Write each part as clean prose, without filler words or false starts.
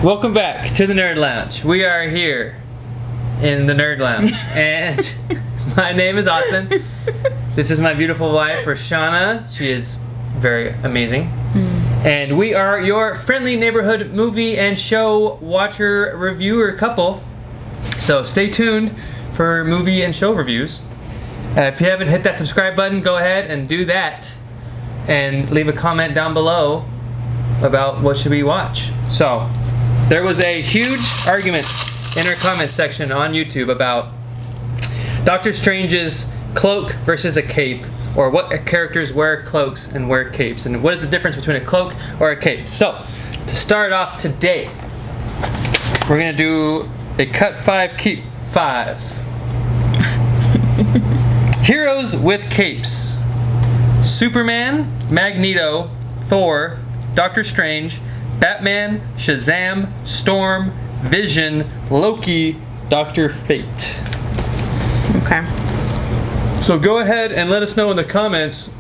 Welcome back to the Nerd Lounge. We are here in the Nerd Lounge, and my name is Austin. This is my beautiful wife, Roshana. She is very amazing. And we are your friendly neighborhood movie and show watcher reviewer couple. So stay tuned for movie and show reviews. If you haven't hit that subscribe button, go ahead and do that. And leave a comment down below about what should we watch. So, there was a huge argument in our comment section on YouTube about Doctor Strange's cloak versus a cape, or what characters wear cloaks and wear capes, and what is the difference between a cloak or a cape. So, to start off today, we're gonna do a cut 5, keep 5. Heroes with capes: Superman, Magneto, Thor, Doctor Strange, Batman, Shazam, Storm, Vision, Loki, Dr. Fate. Okay. So go ahead and let us know in the comments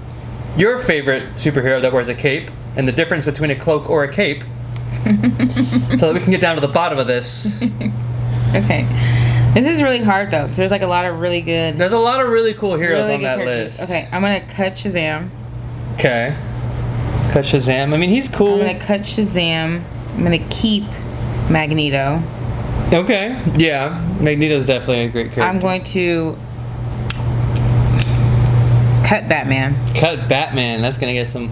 your favorite superhero that wears a cape and the difference between a cloak or a cape so that we can get down to the bottom of this. Okay. This is really hard though, because there's like a lot of really good... There's a lot of really cool heroes really on that characters. list. Okay, I'm going to cut Shazam. Okay. Cut Shazam. I mean, he's cool. I'm going to cut Shazam. I'm going to keep Magneto. Okay. Yeah. Magneto's definitely a great character. I'm going to cut Batman. Cut Batman. That's going to get some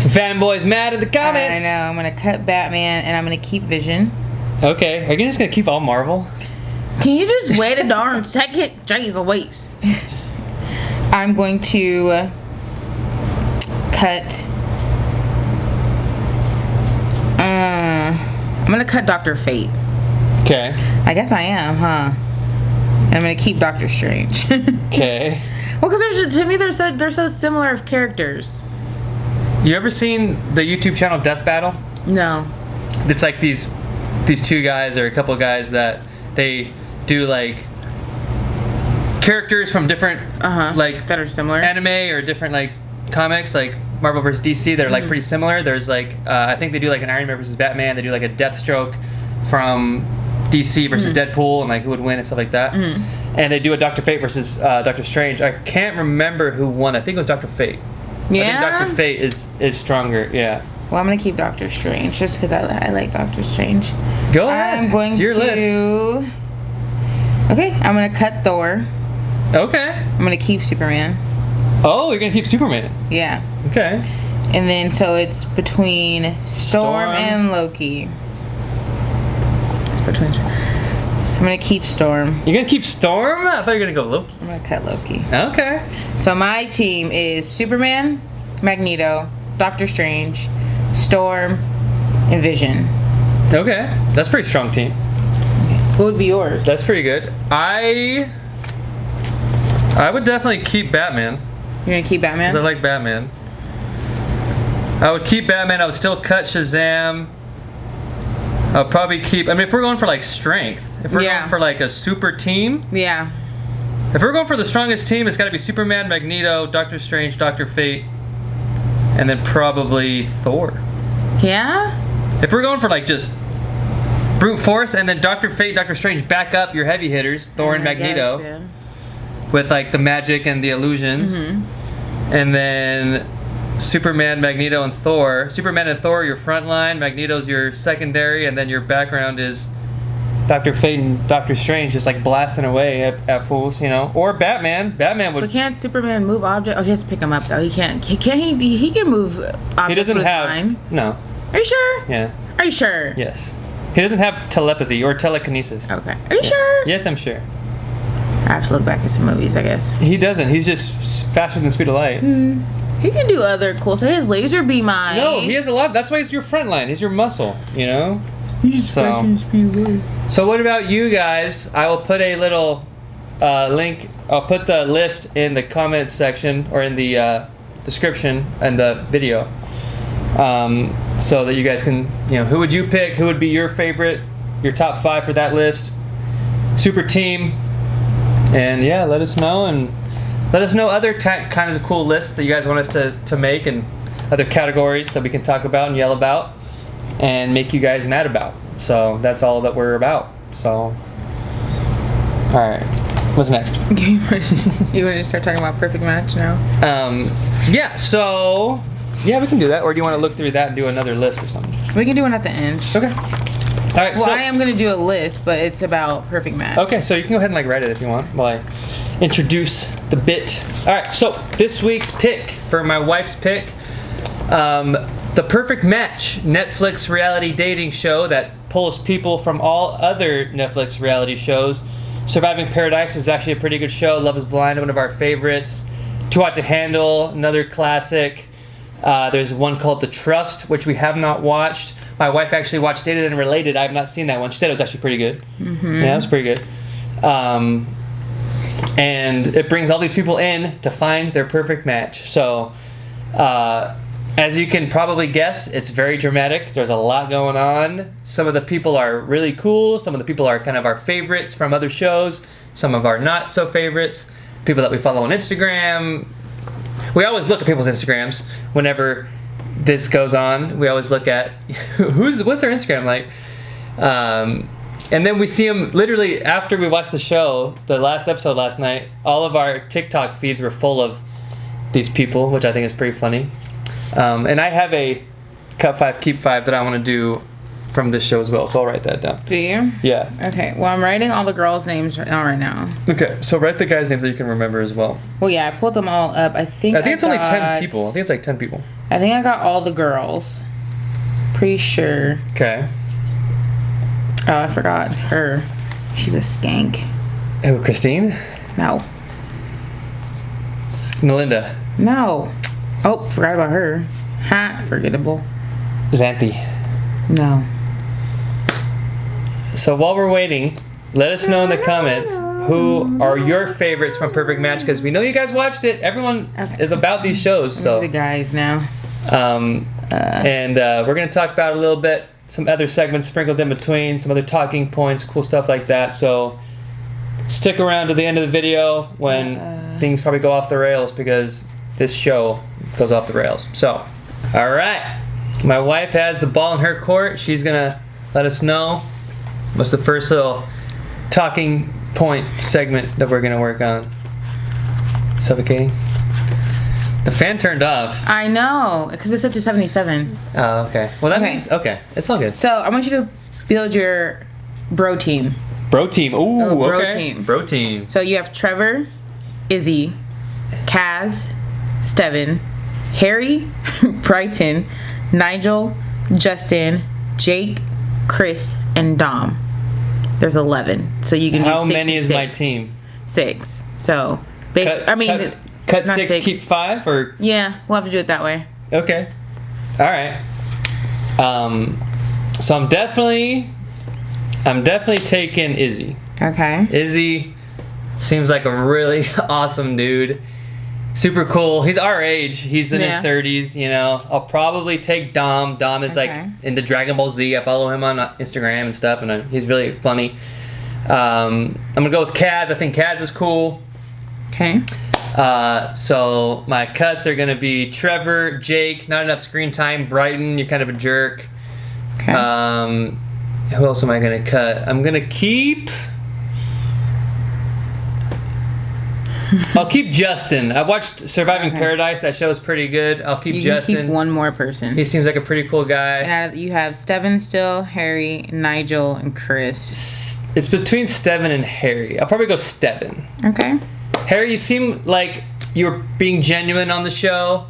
fanboys mad in the comments. I know. I'm going to cut Batman, and I'm going to keep Vision. Okay. Are you just going to keep all Marvel? Can you just wait a darn second? Jeez Louise. I'm going to cut... I'm going to cut Dr. Fate. Okay. I guess I am, huh? And I'm going to keep Doctor Strange. Okay. Well, because to me, they're so similar of characters. You ever seen the YouTube channel Death Battle? No. It's like these two guys or a couple guys that they do like characters from different like that are similar anime or different like comics, like Marvel vs. DC. They're like pretty similar. There's like I think they do like an Iron Man versus Batman. They do like a Deathstroke from DC versus Deadpool, and like who would win and stuff like that. And they do a Dr. Fate versus Doctor Strange. I can't remember who won. I think it was Dr. Fate. Yeah. I think Dr. Fate is stronger. Yeah. Well, I'm gonna keep Doctor Strange just because I like Doctor Strange. Go ahead. I'm going it's your to. List. Okay, I'm gonna cut Thor. Okay. I'm gonna keep Superman. Oh, you're gonna keep Superman. Yeah. Okay. And then so it's between Storm and Loki. It's between. I'm gonna keep Storm. You're gonna keep Storm? I thought you were gonna go Loki. I'm gonna cut Loki. Okay. So my team is Superman, Magneto, Doctor Strange, Storm, and Vision. Okay. That's a pretty strong team. What would be yours? That's pretty good. I would definitely keep Batman. You're gonna keep Batman? Because I like Batman. I would keep Batman. I would still cut Shazam. I'll probably keep... I mean, if we're going for like strength. If we're going for like a super team. Yeah. If we're going for the strongest team, it's got to be Superman, Magneto, Doctor Strange, Dr. Fate, and then probably Thor. Yeah? If we're going for like just brute force, and then Dr. Fate, Dr. Strange back up your heavy hitters, Thor and Magneto, guess, yeah. with like the magic and the illusions, and then Superman, Magneto, and Thor. Superman and Thor are your front line, Magneto's your secondary, and then your background is Dr. Fate and Dr. Strange just like blasting away at fools, you know. Or Batman. Batman would... But can't Superman move objects? Oh, he has to pick them up though. He can't. He can move objects He doesn't with his have... mind. No. Are you sure? Yeah. Are you sure? Yes. He doesn't have telepathy or telekinesis. Okay. Are you sure? Yes, I'm sure. I have to look back at some movies, I guess. He doesn't. He's just faster than the speed of light. He can do other cool stuff. He has laser beam eyes. No, he has a lot. That's why he's your front line. He's your muscle, you know? He's faster than the speed of light. So what about you guys? I will put a little link. I'll put the list in the comments section or in the description and the video, so that you guys can, you know, who would you pick? Who would be your favorite? Your top 5 for that list? Super team, and yeah, let us know, and let us know other kinds of cool lists that you guys want us to make, and other categories that we can talk about and yell about. and make you guys mad about. So that's all that we're about. So, all right, what's next? You want to start talking about perfect match now? Yeah. So, yeah, we can do that. Or do you want to look through that and do another list or something? We can do one at the end. Okay. All right. Well, so, I am gonna do a list, but it's about perfect match. Okay, so you can go ahead and like write it if you want while I introduce the bit. All right, so this week's pick for my wife's pick, The Perfect Match, Netflix reality dating show that pulls people from all other Netflix reality shows. Surviving Paradise was actually a pretty good show. Love is Blind, one of our favorites. Too Hot to Handle, another classic. There's one called The Trust, which we have not watched. My wife actually watched Dated and Related. I have not seen that one. She said it was actually pretty good. Mm-hmm. Yeah, it was pretty good. And it brings all these people in to find their perfect match. So, as you can probably guess, it's very dramatic. There's a lot going on. Some of the people are really cool. Some of the people are kind of our favorites from other shows. Some of our not so favorites. People that we follow on Instagram. We always look at people's Instagrams whenever this goes on. We always look at what's their Instagram like. And then we see them literally after we watched the show, the last episode last night, all of our TikTok feeds were full of these people, which I think is pretty funny. And I have a Cut 5, Keep 5 that I want to do from this show as well, so I'll write that down. Do you? Yeah. Okay, well, I'm writing all the girls' names right now. Okay, so write the guys' names that you can remember as well. Well, yeah, I pulled them all up. I think it's only 10 people. I think it's like 10 people. I think I got all the girls. Pretty sure. Okay. Oh, I forgot her. She's a skank. Oh, Christine? No. Melinda? No. Oh, forgot about her. Ha, forgettable. Xanthi? No. So while we're waiting, let us know in the comments who are your favorites from Perfect Match, because we know you guys watched it. Everyone is about these shows. So the guys now. And we're going to talk about a little bit, some other segments sprinkled in between, some other talking points, cool stuff like that. So stick around to the end of the video when things probably go off the rails, because this show goes off the rails. So, all right. My wife has the ball in her court. She's going to let us know what's the first little talking point segment that we're going to work on. Suffocating? The fan turned off. I know, because it's such a 77. Oh, okay. Well, that means, okay. It's all good. So, I want you to build your bro team. Bro team. Ooh, bro okay. team. Bro team. So, you have Trevor, Izzy, Kaz, Steven, Harry, Brighton, Nigel, Justin, Jake, Chris, and Dom. There's 11. So you can do 6 How many and is 6. my team? 6. So, cut 6, keep 5, or? Yeah, we'll have to do it that way. Okay. All right. So I'm definitely taking Izzy. Okay. Izzy seems like a really awesome dude. Super cool. He's our age. He's in his 30s, you know. I'll probably take Dom. Dom is like into Dragon Ball Z. I follow him on Instagram and stuff, and he's really funny. I'm going to go with Kaz. I think Kaz is cool. Okay. So my cuts are going to be Trevor, Jake, not enough screen time, Brighton, you're kind of a jerk. Okay. Who else am I going to cut? I'm going to keep... I'll keep Justin. I watched Surviving Paradise. That show is pretty good. I'll keep Justin. You can keep one more person. He seems like a pretty cool guy. And you have Steven still, Harry, Nigel, and Chris. It's between Steven and Harry. I'll probably go Steven. Okay. Harry, you seem like you're being genuine on the show.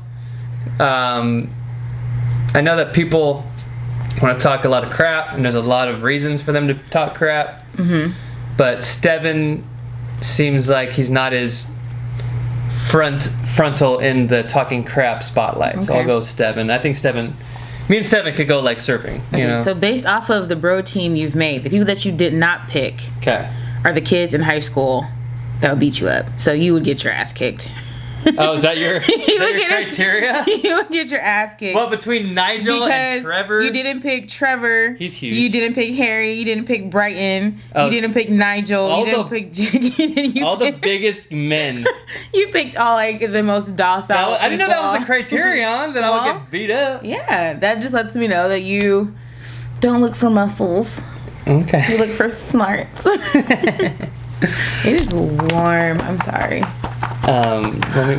I know that people want to talk a lot of crap, and there's a lot of reasons for them to talk crap. Mm-hmm. But Steven seems like he's not as frontal in the talking crap spotlight. Okay. So I'll go Steven. I think me and Steven could go like surfing. Okay, you know? So based off of the bro team you've made, the people that you did not pick are the kids in high school that would beat you up. So you would get your ass kicked. Oh, is that your criteria? You would get your ass kicked. Well, between Nigel and Trevor? You didn't pick Trevor. He's huge. You didn't pick Harry. You didn't pick Brighton. You didn't pick Nigel. You didn't pick Jake. The biggest men. You picked all like the most docile I didn't know that was the criterion that I would get beat up. Yeah, that just lets me know that you Don't look for muscles. Okay. You look for smarts. It is warm. I'm sorry.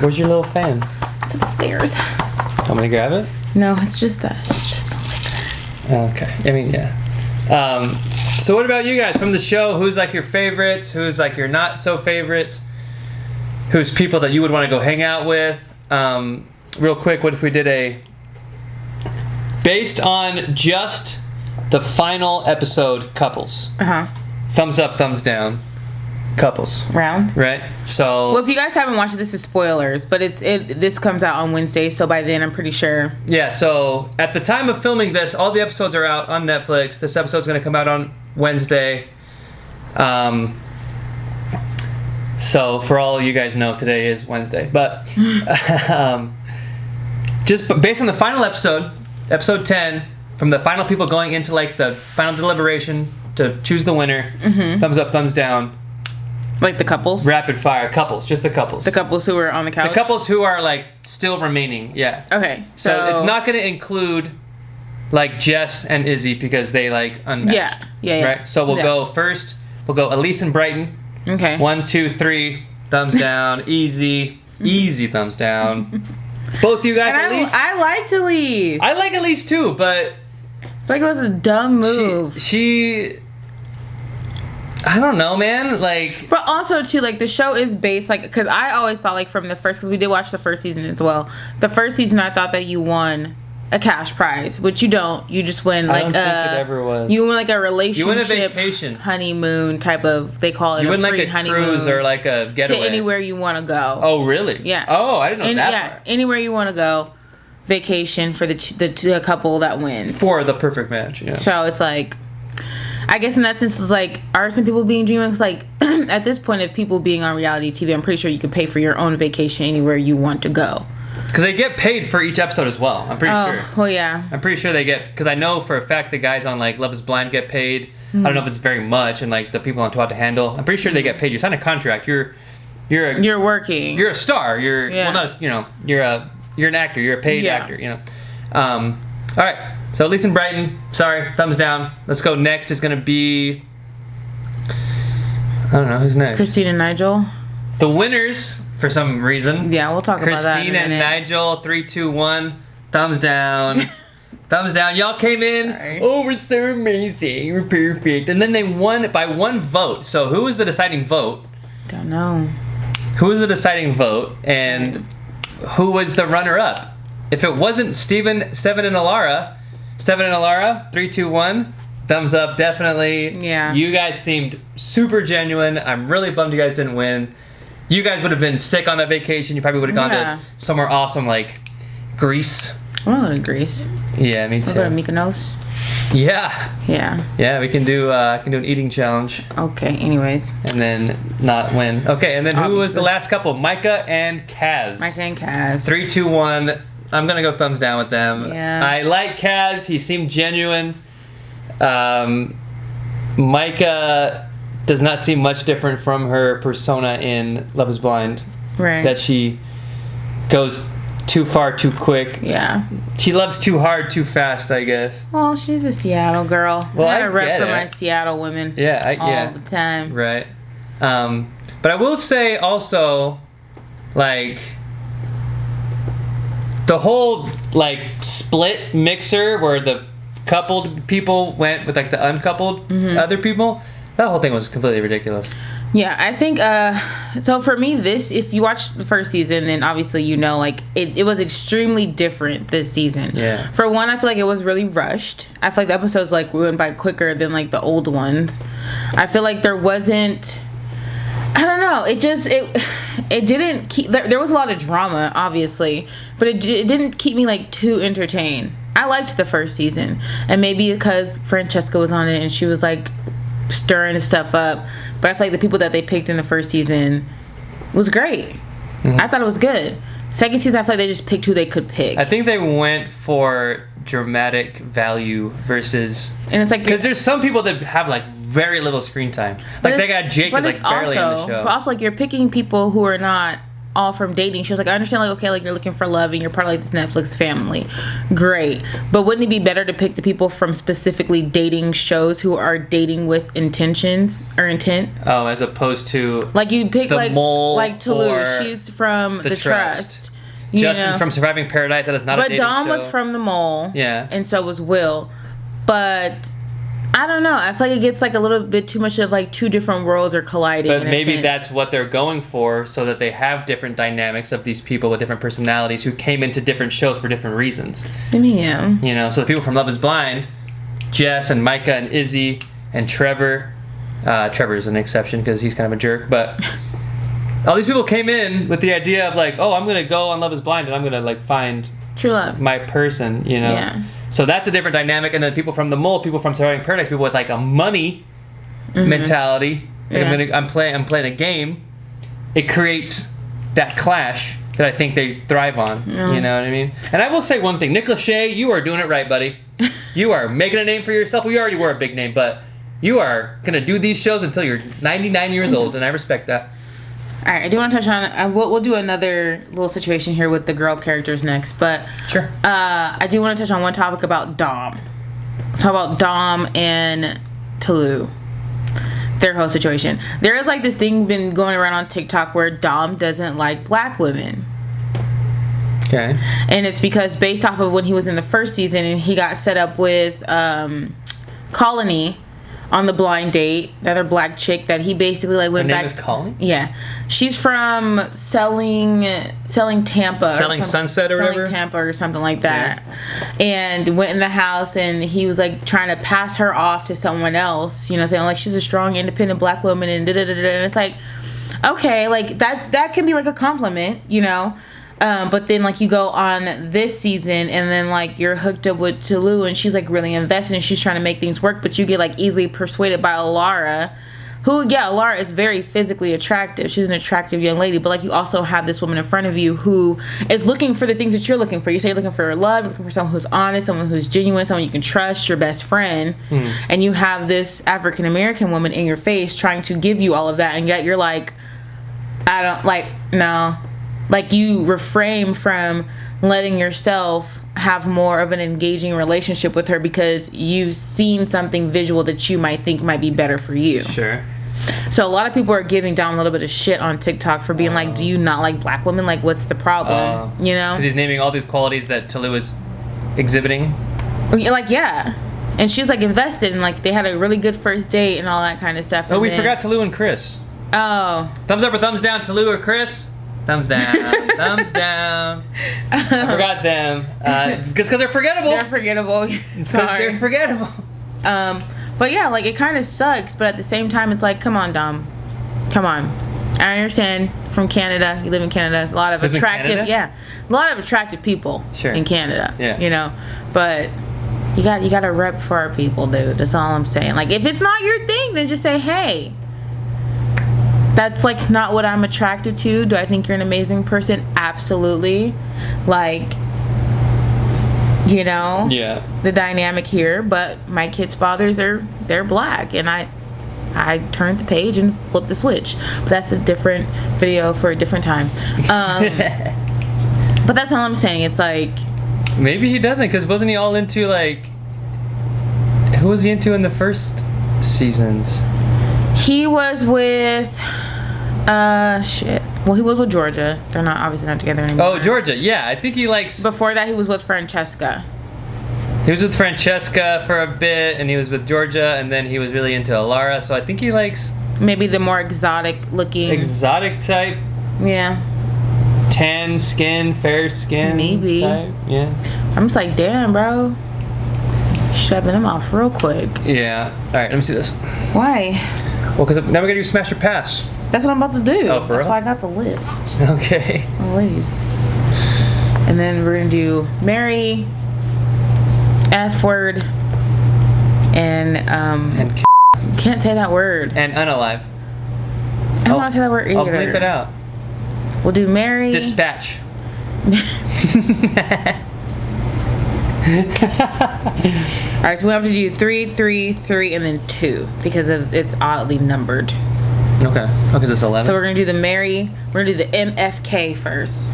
Where's your little fan? It's upstairs. Want me to grab it? No, it's just the liquor. Okay. I mean, yeah. So what about you guys from the show? Who's like your favorites? Who's like your not so favorites? Who's people that you would want to go hang out with? Real quick, what if we did based on just the final episode, couples? Thumbs up, thumbs down. Couples. Round. Right? So... Well, if you guys haven't watched it, this is spoilers, but this comes out on Wednesday, so by then I'm pretty sure. Yeah, so at the time of filming this, all the episodes are out on Netflix. This episode's going to come out on Wednesday. So for all you guys know, today is Wednesday. But just based on the final episode, episode 10, from the final people going into like the final deliberation to choose the winner, thumbs up, thumbs down. Like the couples? Rapid fire. Couples. Just the couples. The couples who are on the couch? The couples who are, like, still remaining. Yeah. Okay. So it's not going to include, like, Jess and Izzy because they, like, unmatched. Yeah. Right? So we'll go first. We'll go Elise and Brighton. Okay. 1, 2, 3. Thumbs down. Easy. Easy thumbs down. Both you guys, and Elise? I liked Elise. I like Elise, too, but... I feel like it was a dumb move. She I don't know, man. Like, but also too, like the show is based like because I always thought like from the first because we did watch the first season as well. The first season, I thought that you won a cash prize, which you don't. You just win like I don't think it ever was. You win like a relationship, you win a vacation, honeymoon type of. They call it. You win like a cruise or like a getaway to anywhere you want to go. Oh, really? Yeah. Oh, I didn't know that part. Anywhere you want to go, vacation for the couple that wins for the perfect match. Yeah. So it's like. I guess in that sense, it's like, are some people being genuine? Because, like, at this point, if people being on reality TV, I'm pretty sure you can pay for your own vacation anywhere you want to go. Because they get paid for each episode as well. I'm pretty sure. Well, yeah. I'm pretty sure they get, because I know for a fact the guys on, like, Love is Blind get paid. I don't know if it's very much, and, like, the people on Too Hot to Handle, I'm pretty sure they get paid. You sign a contract. You're working. You're a star. Well, not you're an actor. You're a paid actor. You know. All right. So Elise and Brighton, sorry, thumbs down. Let's go. Next is gonna be, I don't know who's next. Christine and Nigel. The winners, for some reason. Yeah, we'll talk about that. Christine and Nigel, 3, 2, 1, thumbs down. Thumbs down. Y'all came in. Sorry. Oh, we're so amazing. We're perfect. And then they won by 1 vote. So who was the deciding vote? Don't know. Who was the deciding vote, and who was the runner-up? If it wasn't Steven and Alara. 3, 2, 1. Thumbs up, definitely. Yeah. You guys seemed super genuine. I'm really bummed you guys didn't win. You guys would have been sick on that vacation. You probably would have gone to somewhere awesome like Greece. I want to go to Greece. Yeah, me too. We'll go to Mykonos. Yeah. Yeah. Yeah, we can do an eating challenge. Okay, anyways. And then not win. Okay, and then who was the last couple? Micah and Kaz. 3, 2, 1. I'm going to go thumbs down with them. Yeah. I like Kaz. He seemed genuine. Micah does not seem much different from her persona in Love is Blind. Right. That she goes too far too quick. Yeah. She loves too hard too fast, I guess. Well, she's a Seattle girl. Well, I got a rep get for it. my Seattle women. Yeah. All the time. Right. But I will say also, like, the whole like split mixer where the coupled people went with like the uncoupled other people, that whole thing was completely ridiculous. Yeah, I think so for me if you watch the first season, then obviously you know like it was extremely different this season. Yeah. For one, I feel like it was really rushed. I feel like the episodes like went by quicker than like the old ones. I feel like there wasn't, I don't know. It didn't keep. There was a lot of drama, obviously, but it didn't keep me like too entertained. I liked the first season, and maybe because Francesca was on it and she was like stirring stuff up. But I feel like the people that they picked in the first season was great. Mm-hmm. I thought it was good. Second season, I feel like they just picked who they could pick. I think they went for dramatic value versus, and it's like because there's some people that have like very little screen time. Like they got Jake is like barely in the show. But also like you're picking people who are not all from dating. She was like, I understand, like, okay, like, you're looking for love and you're part of, like, this Netflix family. Great. But wouldn't it be better to pick the people from specifically dating shows who are dating with intentions or intent? Oh, as opposed to like, you pick, the like, Mole like Toulouse. or She's from The Trust. Justin from Surviving Paradise. That is not a dating show. But Dom was from The Mole. Yeah. And so was Will. But I don't know. I feel like it gets like a little bit too much of like two different worlds are colliding. But maybe that's what they're going for, so that they have different dynamics of these people with different personalities who came into different shows for different reasons. Yeah. You know, so the people from Love is Blind, Jess and Micah and Izzy and Trevor. Trevor's an exception because he's kind of a jerk, but all these people came in with the idea of like, oh, I'm going to go on Love is Blind and I'm going to like find true love, my person, you know? Yeah. So that's a different dynamic. And then people from The Mole, people from Surviving Paradise, people with like a money mentality. Like Yeah. I'm playing a game. It creates that clash that I think they thrive on. You know what I mean? And I will say one thing. Nick Lachey, you are doing it right, buddy. You are making a name for yourself. Well, you already were a big name, but you are going to do these shows until you're 99 years old, and I respect that. All right, I do want to touch on. We'll do another little situation here with the girl characters next, but Sure. I do want to touch on one topic about Dom. Talk about Dom and Toulouse, their whole situation. There is like this thing been going around on TikTok where Dom doesn't like black women. Okay. And it's because based off of when he was in the first season and he got set up with Colony on the blind date, the other black chick that he basically like went Her back. name is Colleen? Yeah, she's from selling Tampa, Selling Sunset or selling whatever? Tampa or something like that, and went in the house and he was like trying to pass her off to someone else, you know, saying like she's a strong, independent black woman and da da da da. And it's like, okay, like that can be like a compliment, you know. But then like you go on this season and then like you're hooked up with Toulouse and she's like really invested and she's trying to make things work, but you get like easily persuaded by Alara, who, yeah, Alara is very physically attractive. She's an attractive young lady, but like you also have this woman in front of you who is looking for the things that you're looking for. You say you're looking for love, you're looking for someone who's honest, someone who's genuine, someone you can trust, your best friend. And you have this African American woman in your face trying to give you all of that, and yet you're like, I don't like, no. Like you refrain from letting yourself have more of an engaging relationship with her because you've seen something visual that you might think might be better for you. Sure. So a lot of people are giving Dom a little bit of shit on TikTok for being like, do you not like black women? Like, what's the problem? You know? Because he's naming all these qualities that Toulouse is exhibiting. Like, yeah. And she's like invested and like they had a really good first date and all that kind of stuff. Oh, we forgot Toulouse and Chris. Oh. Thumbs up or thumbs down, Toulouse or Chris? Thumbs down. Thumbs down. I forgot them. Because they're forgettable. They're forgettable. Because they're forgettable. But yeah, like it kind of sucks, but at the same time, it's like, come on, Dom. Come on. I understand from Canada. You live in Canada. There's a lot of attractive, a lot of attractive people in Canada. Yeah. You know, but you got to rep for our people, dude. That's all I'm saying. Like, if it's not your thing, then just say, hey, that's like not what I'm attracted to. Do I think you're an amazing person? Absolutely. Like, you know, the dynamic here, but my kids' fathers they're black, and I turned the page and flipped the switch. But that's a different video for a different time. But that's all I'm saying. It's like, maybe he doesn't, because wasn't he all into like, who was he into in the first seasons? He was with shit. Well, he was with Georgia. They're obviously not together anymore. Oh, Georgia. Yeah, I think he likes. Before that, he was with Francesca. He was with Francesca for a bit, and he was with Georgia, and then he was really into Alara. So I think he likes maybe the more exotic looking. Exotic type. Yeah. Tan skin, fair skin. Maybe. Type. Yeah. I'm just like, damn, bro. Shoving them off real quick. Yeah. All right. Let me see this. Why? Well, because now we gotta do smash or pass. That's what I'm about to do. Oh, for That's real? why I got the list. Okay. Oh, ladies. And then we're gonna do Mary, F word, and can't say that word. And unalive. I don't want to say that word either. I'll bleep it out. We'll do Mary. Dispatch. Alright, so we have to do 3, 3, 3, and then 2 because it's oddly numbered. Okay. Okay, so it's 11. So we're gonna do the Mary. We're gonna do the MFK first.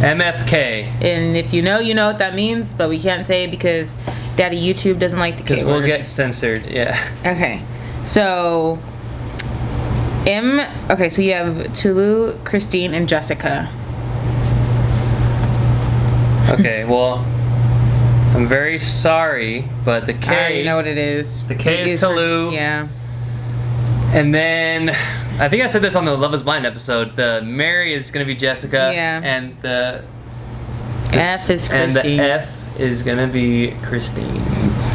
MFK. And if you know what that means, but we can't say it because Daddy YouTube doesn't like the K Because word. we'll get censored. Yeah. Okay. So Okay, so you have Tulu, Christine, and Jessica. Okay. Well, I'm very sorry, but the K. I already know what it is. The K It is for- Tulu. Yeah. And then I think I said this on the Love Is Blind episode. The Mary is gonna be Jessica. Yeah. And the F is And Christine. the F is gonna be Christine.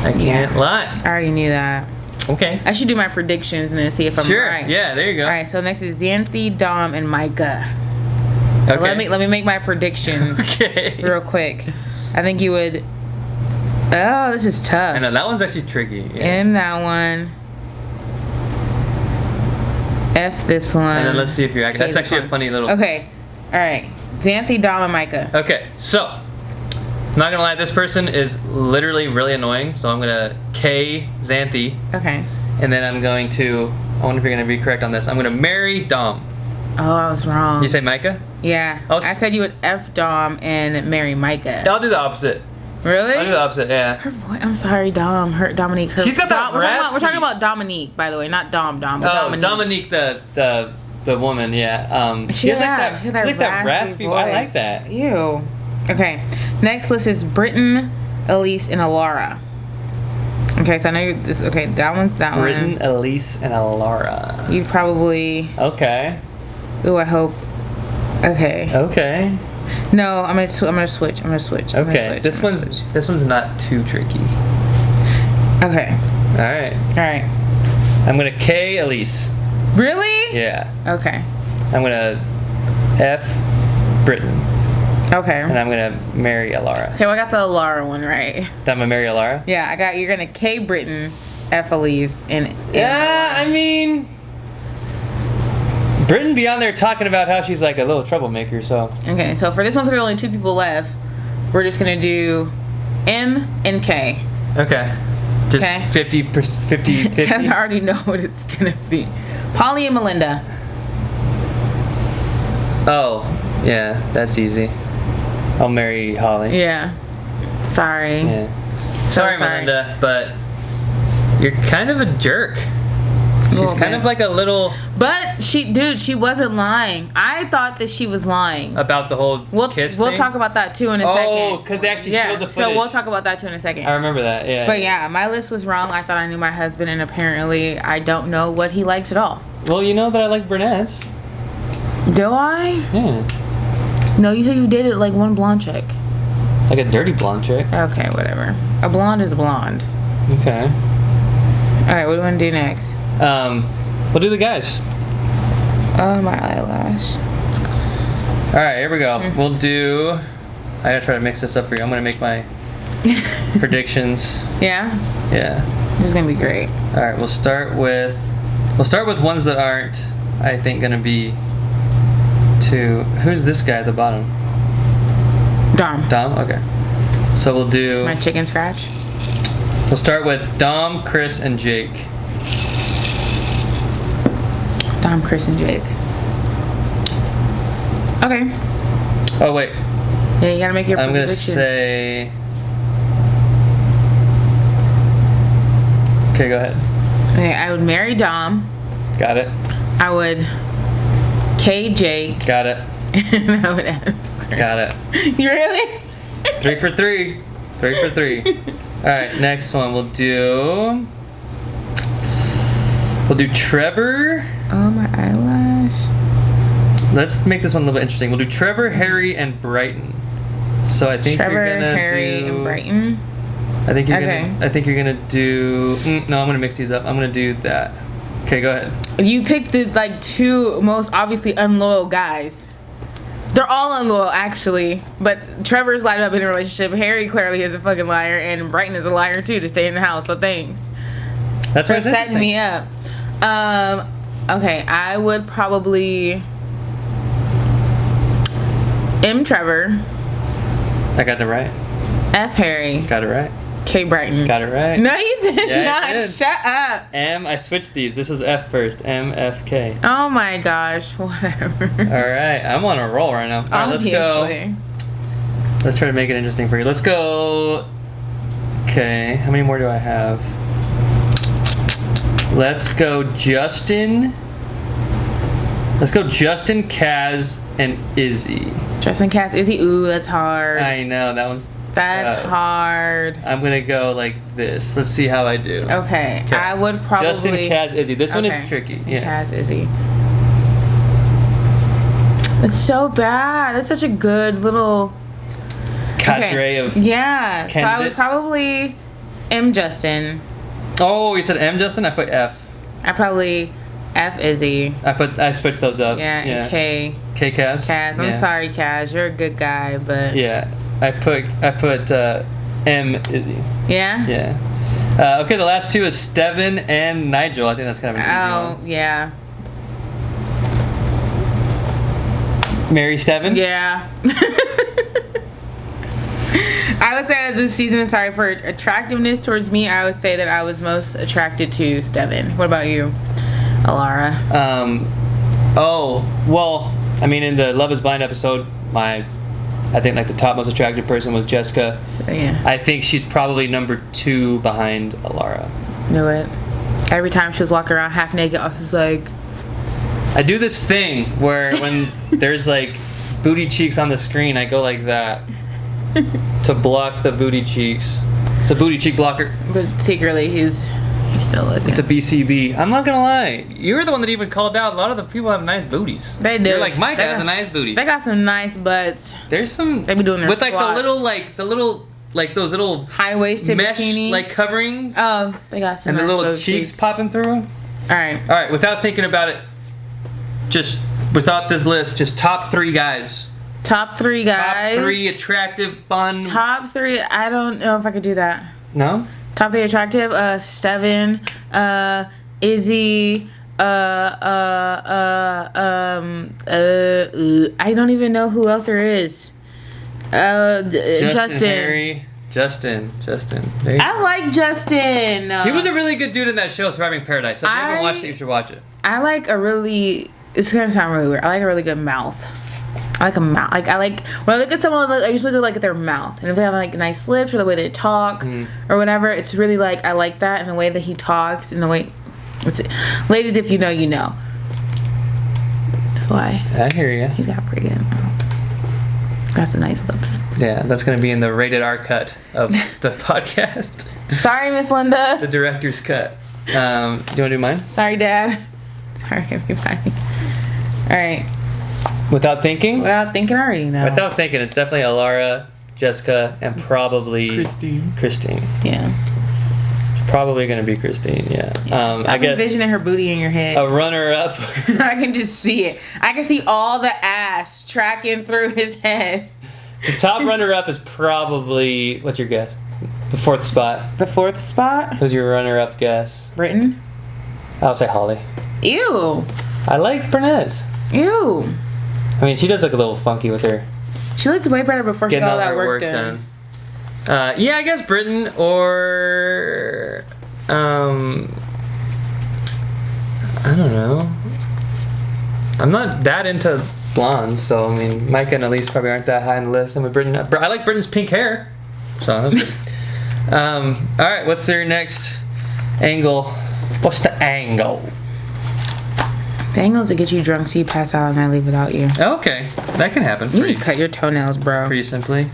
I can't lie. I already knew that. Okay. I should do my predictions and then see if I'm Sure. right. Yeah. There you go. All right. So next is Xanthi, Dom, and Micah. So Okay. let me make my predictions Okay. real quick. I think you would. Oh, this is tough. I know that one's actually tricky. Yeah. In that one. F this one. And then let's see if you're accurate. K That's this actually one. a funny little. Okay. All right. Xanthi, Dom, and Micah. Okay, so not gonna lie, this person is literally really annoying. So I'm gonna K Xanthi, Okay. and then I'm going to. I wonder if you're gonna be correct on this. I'm gonna marry Dom. Oh, I was wrong. You say Micah? Yeah. Oh, I said you would F Dom and marry Micah. I'll do the opposite. Really? I'll do the opposite. Yeah. Her voice. I'm sorry, Dom. Dominique. She's got that We're raspy- talking about Dominique, by the way, not Dom. But Oh, Dominique, the woman. Yeah. She has like that raspy. voice. I like that. Ew. Okay. Next list is Britton, Elise, and Alara. Okay, so I know you're this. Okay, that one's that Britton, one. Elise, and Alara. You probably. Okay. Ooh, I hope. Okay. Okay. No, I'm gonna switch. Okay. This one's not too tricky. Okay. All right. All right. I'm gonna K Elise. Really? Yeah. Okay. I'm gonna F Britton. Okay. And I'm gonna marry Alara. Okay, well, I got the Alara one right. I'm gonna marry Alara? Yeah, you're gonna K Britton, F Elise, and Yeah, I mean, Britton be on there talking about how she's like a little troublemaker, so. Okay, so for this one, because there are only 2 people left, we're just gonna do M and K. Okay. Just Okay. 50, 50. Because I already know what it's gonna be. Polly and Melinda. Oh, yeah, that's easy. I'll marry Holly. Yeah. Sorry. Yeah. So Sorry, Melinda, but you're kind of a jerk. She's Little kind bit. of like a little But she wasn't lying. I thought that she was lying. about the whole kiss We'll thing. talk about that too in a second. Oh, because they actually showed the footage. So we'll talk about that too in a second. I remember that. Yeah. But yeah, my list was wrong. I thought I knew my husband, and apparently I don't know what he likes at all. Well, you know that I like brunettes. Do I? Yeah. No, you said you dated like one blonde chick. Like a dirty blonde chick. Okay, whatever. A blonde is a blonde. Okay. All right, what do you want to do next? We'll do the guys. Oh, my eyelash. All right, here we go. We'll do. I gotta try to mix this up for you. I'm gonna make my predictions. Yeah, Yeah. this is gonna be great. All right. We'll start with ones that aren't. I think gonna be. Who's this guy at the bottom? Dom. Dom. Okay. So we'll do. My chicken scratch. We'll start with Dom, Chris, and Jake. Dom, Chris, and Jake. Okay. Oh wait. Yeah, you gotta make your I'm gonna predictions. say. Okay, go ahead. Okay, I would marry Dom. Got it. I would K Jake. Got it. And I would F. Got it. You really? 3 for 3. 3 for 3. All right, next one we'll do. We'll do Trevor. Oh, my eyelash. Let's make this one a little bit interesting. We'll do Trevor, Harry, and Brighton. So I think Trevor, you're gonna Harry, do. and Brighton. I think you're Okay. gonna. I think you're gonna do. No, I'm gonna mix these up. I'm gonna do that. Okay, go ahead. You picked the like 2 most obviously unloyal guys. They're all unloyal actually, but Trevor's lied up in a relationship. Harry clearly is a fucking liar, and Brighton is a liar too to stay in the house. So thanks That's for what's setting interesting. me up. Okay, I would probably M Trevor, I got it right. F Harry, Got it right. K. Brighton. Got it right. No, you did Yeah, not. I did. Shut up. M. I switched these. This was F first. M, F, K. Oh my gosh. Whatever. All right. I'm on a roll right now. All right, let's go. Obviously. Let's try to make it interesting for you. Let's go. Okay. How many more do I have? Let's go Justin. Let's go Justin, Kaz, and Izzy. Justin, Cass, Izzy. Ooh, that's hard. I know. That's hard. I'm going to go like this. Let's see how I do. Okay. I would probably... Justin, Kaz, Izzy. This one is tricky. Justin, Yeah. Cass, Izzy. That's so bad. That's such a good little... Cadre of Yeah. candidates. So I would probably M. Justin. Oh, you said M, Justin? I put F. I probably F. Izzy. I switched those up. Yeah. And K. K, Kaz? Kaz. I'm sorry, Kaz. You're a good guy, but... Yeah. I put M, Izzy. Yeah? Yeah. Okay, the last two is Steven and Nigel. I think that's kind of an easy one. Oh, yeah. Mary Steven? Yeah. I would say that this season, sorry, for attractiveness towards me, I would say that I was most attracted to Steven. What about you, Alara? Oh, well, I mean, in the Love is Blind episode, I think like the top most attractive person was Jessica. So, yeah. I think she's probably number 2 behind Alara. Knew it. Every time she was walking around half naked, I was just like... I do this thing where when there's like booty cheeks on the screen, I go like that to block the booty cheeks. It's a booty cheek blocker. But secretly, he's still looking. It's a BCB. I'm not gonna lie. You're the one that even called out. A lot of the people have nice booties. They do. You're like, Mike has a nice booty. They got some nice butts. There's some. They be doing their with like squats. those little High-waisted mesh bikinis. like coverings. Oh, they got some and nice the little booty cheeks popping through. All right. right. Without thinking about it, just without this list, just top 3 guys. Top 3 guys. Top 3 attractive, fun. Top 3. I don't know if I could do that. No. Top 3 attractive. Steven. Izzy. I don't even know who else there is. Justin. Harry. Justin. There you go. I like Justin. He was a really good dude in that show, Surviving Paradise. So if you haven't watched it, you should watch it. I like a really... It's gonna sound really weird. I like a really good mouth. I like a mouth. Like when I look at someone, I usually look at their mouth, and if they have like nice lips or the way they talk or whatever, it's really like I like that, and the way that he talks, and the way. Ladies, if you know, you know. That's why. I hear you. He's got a pretty good mouth. Got some nice lips. Yeah, that's gonna be in the rated R cut of the podcast. Sorry, Miss Linda. The director's cut. Do you want to do mine? Sorry, Dad. Sorry, everybody. All right. Without thinking? Without thinking, I already know. Without thinking, it's definitely Alara, Jessica, and probably Christine. Yeah. Probably gonna be Christine. Yeah. I I'm guess envisioning her booty in your head. a runner-up. I can just see it. I can see all the ass tracking through his head. The top runner-up is probably, what's your guess? The 4th spot. The 4th spot? Who's your runner-up guess? Britain? I would say Holly. Ew. I like Bernez. Ew. I mean, she does look a little funky with her. She looked way better before she getting got all all that her work work done. Yeah, I guess Britain or I don't know. I'm not that into blondes, so I mean, Micah and Elise probably aren't that high on the list. And with Britain, I like Britain's pink hair, so that's good. All right, what's their next angle? What's the angle? The angle's to get you drunk so you pass out and I leave without you. Okay, that can happen. You need to cut your toenails, bro. Pretty simply.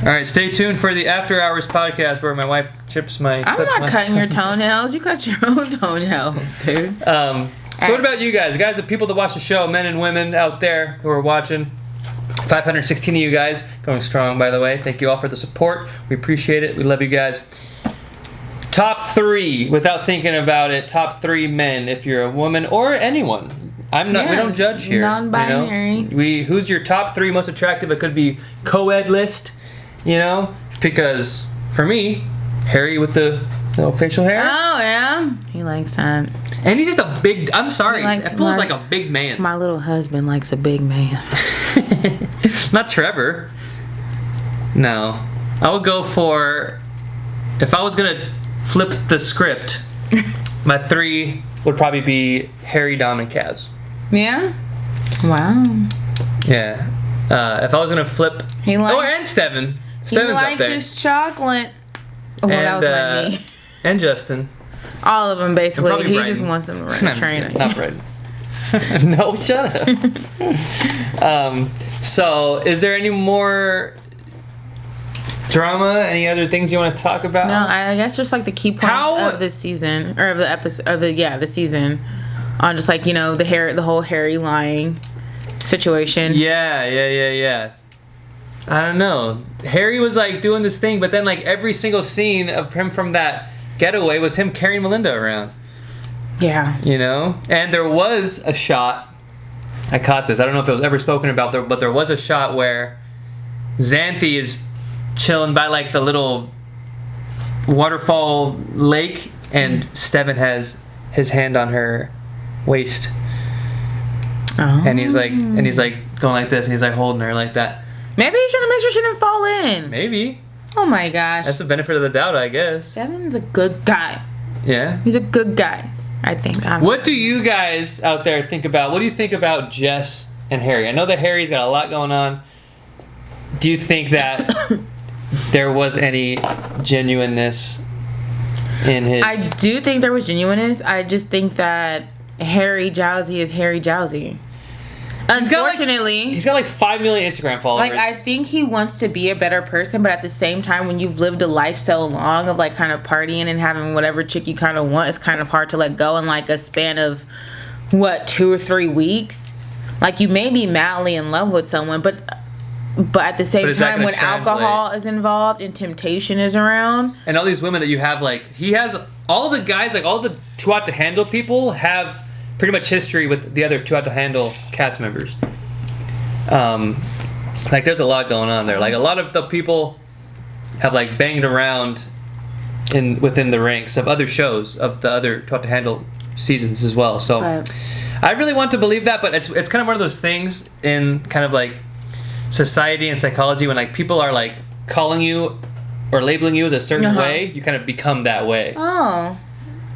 All right, stay tuned for the After Hours podcast where my wife clips my cutting your toenails. You cut your own toenails, dude. So what about you guys? Guys, the people that watch the show, men and women out there who are watching. 516 of you guys, going strong, by the way. Thank you all for the support. We appreciate it. We love you guys. Top 3, without thinking about it, top 3 men, if you're a woman or anyone. We don't judge here. Non-binary. You know? Who's your top 3 most attractive? It could be co-ed list, because for me, Harry with the little facial hair. Oh, yeah. He likes that. And he's just a big, I'm sorry, It feels like a big man. My little husband likes a big man. Not Trevor. No. I would go for if I was gonna flip the script, my 3 would probably be Harry, Dom, and Kaz. Yeah? Wow. Yeah. If I was gonna flip, He likes, and Steven. he Steven's likes up there. his chocolate. Oh, that was my knee. And Justin. All of them, basically. And He Brighton. just wants them to No, run I'm train. just kidding. Not Brighton. No, shut up. So, is there any more drama? Any other things you want to talk about? No, I guess just like the key points of this season, or of the episode, of the season, on just like, you know, the whole Harry lying situation. Yeah. I don't know. Harry was like doing this thing, but then like every single scene of him from that getaway was him carrying Melinda around. Yeah. You know? And there was a shot, I caught this, I don't know if it was ever spoken about, but there was a shot where Xanthi is chilling by like the little waterfall lake, and Steven has his hand on her waist. Oh. And he's like going like this, and he's like holding her like that. Maybe he's trying to make sure she didn't fall in. Maybe. Oh my gosh. That's the benefit of the doubt, I guess. Steven's a good guy. Yeah. He's a good guy, I think. I don't What do you guys out there think about? What do you think about Jess and Harry? I know that Harry's got a lot going on. Do you think that there was any genuineness in his... I do think there was genuineness. I just think that Harry Jowsey is Harry Jowsey. Unfortunately, he's got like 5 million Instagram followers. like, I think he wants to be a better person, but at the same time, when you've lived a life so long of like kind of partying and having whatever chick you kind of want, it's kind of hard to let go in like a span of 2 or 3 weeks. Like, you may be madly in love with someone, but at the same time, when alcohol is involved and temptation is around, and all these women that you have, like, he has all the guys, like all the Too Hot to Handle people have pretty much history with the other Too Hot to Handle cast members. Like, there's a lot going on there. Like, a lot of the people have like banged around within the ranks of other shows, of the other Too Hot to Handle seasons as well. So I really want to believe that, but it's kind of one of those things in kind of like society and psychology, when like people are like calling you or labeling you as a certain way, you kind of become that way. Oh.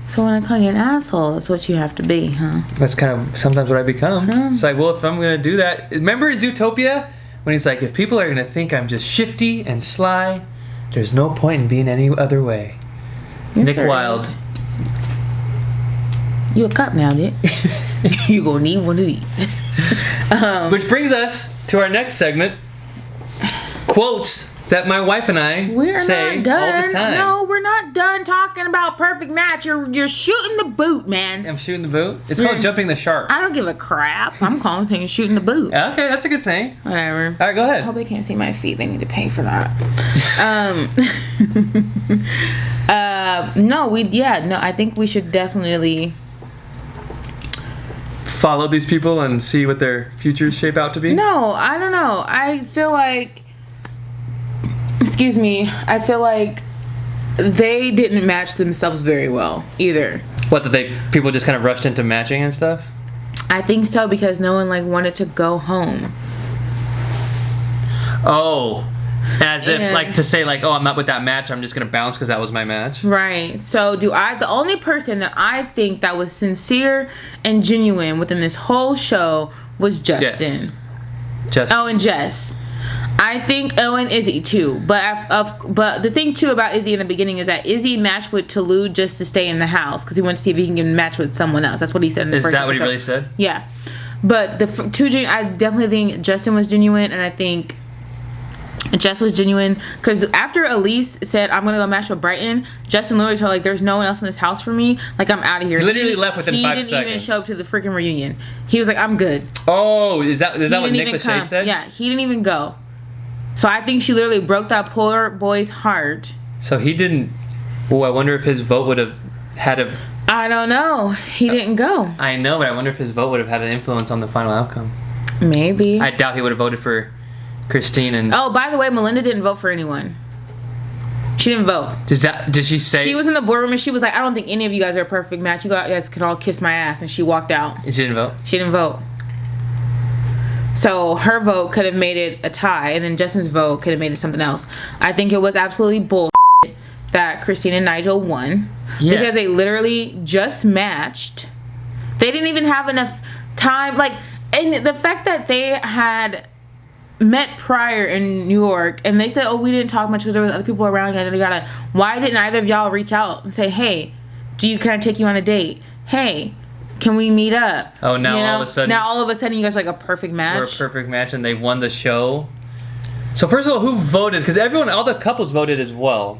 So when I call you an asshole, that's what you have to be, huh? That's kind of sometimes what I become. It's like, well, if I'm going to do that... Remember Zootopia? When he's like, if people are going to think I'm just shifty and sly, there's no point in being any other way. Yes, Nick Wilde. You a cop now, Nick. You gonna need one of these. Which brings us to our next segment. Quotes that my wife and I say all the time. No, we're not done talking about perfect match. You're shooting the boot, man. I'm shooting the boot? It's called jumping the shark. I don't give a crap. I'm calling it shooting the boot. Okay, that's a good saying. Whatever. All right, go ahead. I hope they can't see my feet. They need to pay for that. I think we should definitely follow these people and see what their futures shape out to be? No, I don't know. I feel like... Excuse me. I feel like they didn't match themselves very well either. What, that people just kind of rushed into matching and stuff? I think so, because no one like wanted to go home. Oh, as if like to say like, oh, I'm not with that match, I'm just gonna bounce because that was my match. Right. So the only person that I think that was sincere and genuine within this whole show was Justin. Justin. Oh, and Jess. I think and Izzy too, but the thing too about Izzy in the beginning is that Izzy matched with Toulouse just to stay in the house because he wanted to see if he can get a match with someone else. That's what he said in the first episode. Is that what he really said? Yeah, but the two, I definitely think Justin was genuine, and I think Jess was genuine because after Elise said I'm gonna go match with Brighton, Justin literally told her, like, there's no one else in this house for me, like, I'm out of here. He literally left within 5 seconds. He didn't even show up to the freaking reunion. He was like, I'm good. Oh, is that what Nick Lachey said? Yeah, he didn't even go. So I think she literally broke that poor boy's heart. So he didn't... Oh, I wonder if his vote would have had a... I don't know. He didn't go. I know, but I wonder if his vote would have had an influence on the final outcome. Maybe. I doubt he would have voted for Christine and... Oh, by the way, Melinda didn't vote for anyone. She didn't vote. Did she say... She was in the boardroom and she was like, I don't think any of you guys are a perfect match. You guys could all kiss my ass. And she walked out. And she didn't vote? She didn't vote. So her vote could have made it a tie, and then Justin's vote could have made it something else. I think it was absolutely bullshit that Christine and Nigel won. Yeah. Because they literally just matched. They didn't even have enough time. Like, and the fact that they had met prior in New York and they said, oh, we didn't talk much because there was other people around. Why didn't either of y'all reach out and say, hey, can I take you on a date? Hey, can we meet up? Oh, now all of a sudden you guys are like a perfect match. We're a perfect match and they won the show. So first of all, who voted? Because all the couples voted as well.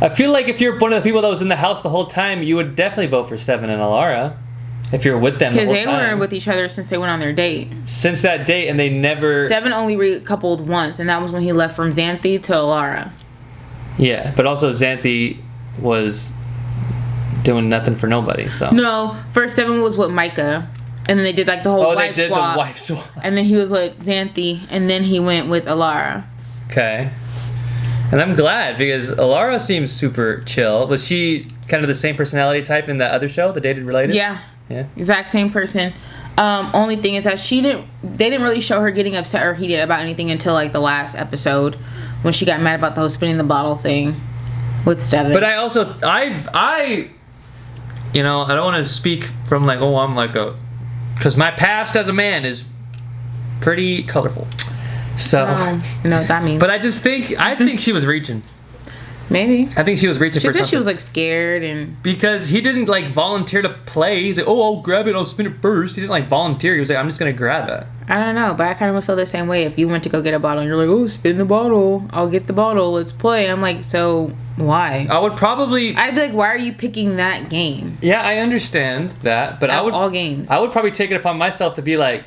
I feel like if you're one of the people that was in the house the whole time, you would definitely vote for Steven and Alara. If you're with them the whole time. Because they were with each other since they went on their date. Since that date, and they never... Steven only recoupled once, and that was when he left from Xanthi to Alara. Yeah, but also Xanthi was doing nothing for nobody, so... No, first Steven was with Micah, and then they did like the whole wife swap. Oh, they did the wife swap. And then he was with Xanthi, and then he went with Alara. Okay. And I'm glad, because Alara seems super chill. Was she kind of the same personality type in that other show, The Dated Related? Yeah. Yeah. Exact same person. Only thing is that they didn't really show her getting upset or heated about anything until like the last episode when she got mad about the whole spinning the bottle thing with Steven. But I also, I don't want to speak from like, oh, I'm like because my past as a man is pretty colorful. So. You know what that means. But I think she was reaching. Maybe. I think she was reaching for something. She was like scared and... Because he didn't like volunteer to play. He's like, oh, I'll grab it, I'll spin it first. He didn't like volunteer. He was like, I'm just going to grab it. I don't know, but I kind of would feel the same way if you went to go get a bottle and you're like, oh, spin the bottle. I'll get the bottle. Let's play. I'm like, so why? I'd be like, why are you picking that game? Yeah, I understand that. But all games. I would probably take it upon myself to be like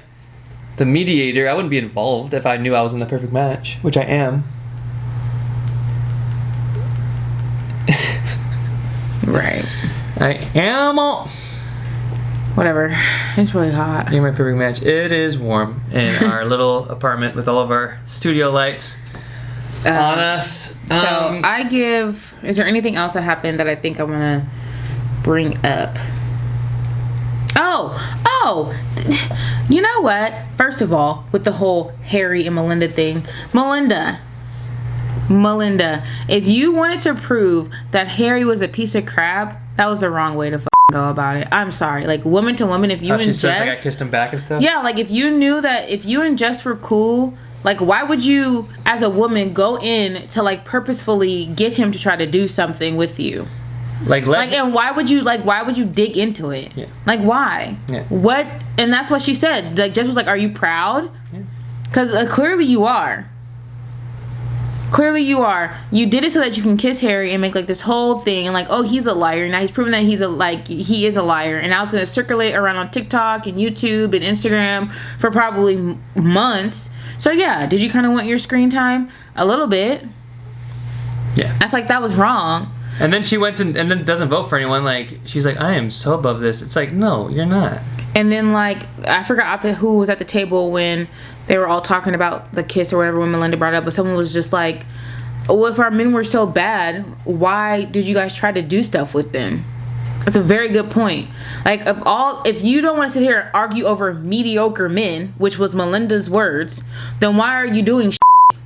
the mediator. I wouldn't be involved if I knew I was in the perfect match, which I am. Right. I am. Whatever. It's really hot. You're my perfect match. It is warm in our little apartment with all of our studio lights on us. So I give... Is there anything else that happened that I think I want to bring up? Oh! You know what? First of all, with the whole Harry and Melinda thing. Melinda, if you wanted to prove that Harry was a piece of crap, that was the wrong way to go about it. I'm sorry. Like, woman to woman, if you and she Jess... says, like, I kissed him back and stuff? Yeah, like, if you knew that if you and Jess were cool, like, why would you, as a woman, go in to, like, purposefully get him to try to do something with you? And why would you dig into it? Yeah. Like, why? Yeah. What? And that's what she said. Like, Jess was like, are you proud? Because clearly you are. Clearly you are. You did it so that you can kiss Harry and make like this whole thing and like, oh, he's a liar. Now he's proven that he is a liar. And now it's going to circulate around on TikTok and YouTube and Instagram for probably months. So yeah, did you kind of want your screen time? A little bit. Yeah. I feel like that was wrong. And then she went and then doesn't vote for anyone. Like, she's like, I am so above this. It's like, no, you're not. And then, like, I forgot who was at the table when they were all talking about the kiss or whatever when Melinda brought it up. But someone was just like, well, if our men were so bad, why did you guys try to do stuff with them? That's a very good point. Like, if you don't want to sit here and argue over mediocre men, which was Melinda's words, then why are you doing